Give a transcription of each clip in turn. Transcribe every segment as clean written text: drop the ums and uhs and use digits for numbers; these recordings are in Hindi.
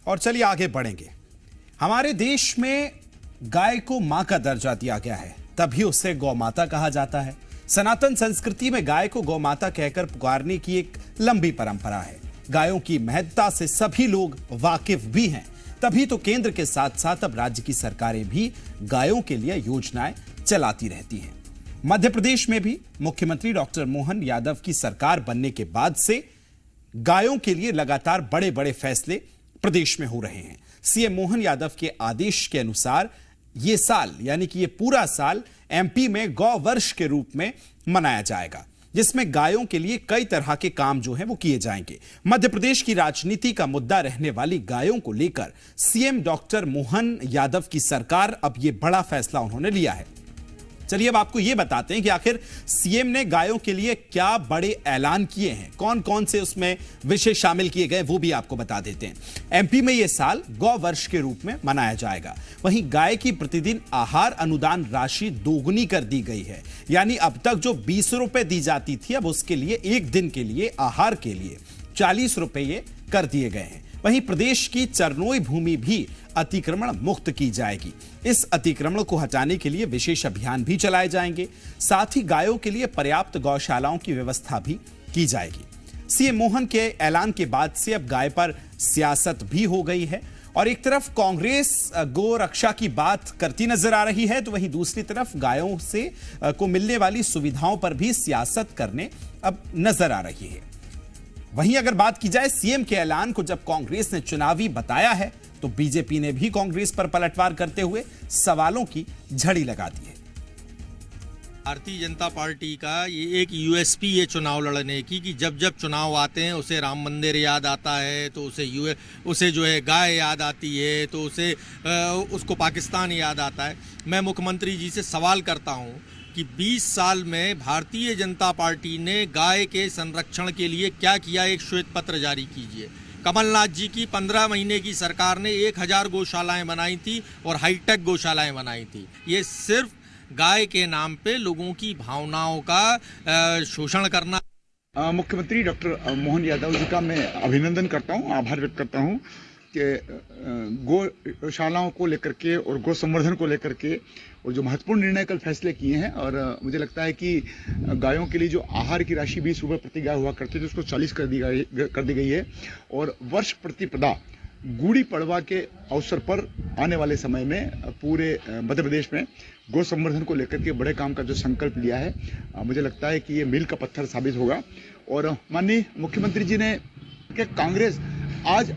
और चलिए आगे बढ़ेंगे। हमारे देश में गाय को मां का दर्जा दिया गया है, तभी उसे गौ माता कहा जाता है। सनातन संस्कृति में गाय को गौ माता कहकर पुकारने की एक लंबी परंपरा है। गायों की महत्ता से सभी लोग वाकिफ भी हैं, तभी तो केंद्र के साथ साथ अब राज्य की सरकारें भी गायों के लिए योजनाएं चलाती रहती हैं। मध्य प्रदेश में भी मुख्यमंत्री डॉक्टर मोहन यादव की सरकार बनने के बाद से गायों के लिए लगातार बड़े बड़े फैसले प्रदेश में हो रहे हैं। सीएम मोहन यादव के आदेश के अनुसार ये साल यानी कि ये पूरा साल एमपी में गौ वर्ष के रूप में मनाया जाएगा, जिसमें गायों के लिए कई तरह के काम जो हैं वो किए जाएंगे। मध्य प्रदेश की राजनीति का मुद्दा रहने वाली गायों को लेकर सीएम डॉक्टर मोहन यादव की सरकार अब ये बड़ा फैसला उन्होंने लिया है। चलिए अब आपको यह बताते हैं कि आखिर सीएम ने गायों के लिए क्या बड़े ऐलान किए हैं, कौन कौन से उसमें विषय शामिल किए गए वो भी आपको बता देते हैं। एमपी में यह साल गौ वर्ष के रूप में मनाया जाएगा। वहीं गाय की प्रतिदिन आहार अनुदान राशि दोगुनी कर दी गई है, यानी अब तक जो 20 रुपए दी जाती थी अब उसके लिए एक दिन के लिए आहार के लिए 40 रुपए कर दिए गए हैं। वहीं प्रदेश की चरनोई भूमि भी अतिक्रमण मुक्त की जाएगी। इस अतिक्रमण को हटाने के लिए विशेष अभियान भी चलाए जाएंगे। साथ ही गायों के लिए पर्याप्त गौशालाओं की व्यवस्था भी की जाएगी। सीएम मोहन के ऐलान के बाद से अब गाय पर सियासत भी हो गई है और एक तरफ कांग्रेस गौ रक्षा की बात करती नजर आ रही है, तो वहीं दूसरी तरफ गायों से को मिलने वाली सुविधाओं पर भी सियासत करने अब नजर आ रही है। वहीं अगर बात की जाए सीएम के ऐलान को जब कांग्रेस ने चुनावी बताया है, तो बीजेपी ने भी कांग्रेस पर पलटवार करते हुए सवालों की झड़ी लगा दी है। भारतीय जनता पार्टी का ये एक यूएसपी ये चुनाव लड़ने की कि जब जब चुनाव आते हैं उसे राम मंदिर याद आता है, तो उसे जो है गाय याद आती है, तो उसको पाकिस्तान याद आता है। मैं मुख्यमंत्री जी से सवाल करता हूँ कि 20 साल में भारतीय जनता पार्टी ने गाय के संरक्षण के लिए क्या किया, एक श्वेत पत्र जारी कीजिए। कमलनाथ जी की 15 महीने की सरकार ने 1000 गौशालाएं बनाई थी और हाईटेक गौशालाएं बनाई थी। ये सिर्फ गाय के नाम पे लोगों की भावनाओं का शोषण करना। मुख्यमंत्री डॉक्टर मोहन यादव जी का मैं अभिनंदन करता हूँ, आभार व्यक्त करता हूँ कि गौशालाओं को लेकर के और गौ संवर्धन को लेकर के और जो महत्वपूर्ण निर्णय कल फैसले किए हैं। और मुझे लगता है कि गायों के लिए जो आहार की राशि 20 रुपये प्रति गाय हुआ करती थी उसको 40 कर दी गई है। और वर्ष प्रतिपदा गुड़ी पड़वा के अवसर पर आने वाले समय में पूरे मध्य प्रदेश में गौ संवर्धन को लेकर के बड़े काम का जो संकल्प लिया है, मुझे लगता है कि ये मील का पत्थर साबित होगा। और माननीय मुख्यमंत्री जी ने कि कांग्रेस आज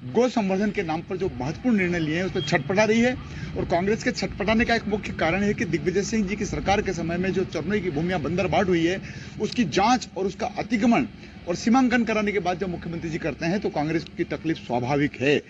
गौ संवर्धन के नाम पर जो महत्वपूर्ण निर्णय लिए हैं उस पर छटपटा रही है। और कांग्रेस के छटपटाने का एक मुख्य कारण है कि दिग्विजय सिंह जी की सरकार के समय में जो चरनोई की भूमियां बंदरबाट हुई है उसकी जांच और उसका अतिक्रमण और सीमांकन कराने के बाद जब मुख्यमंत्री जी करते हैं तो कांग्रेस की तकलीफ स्वाभाविक है।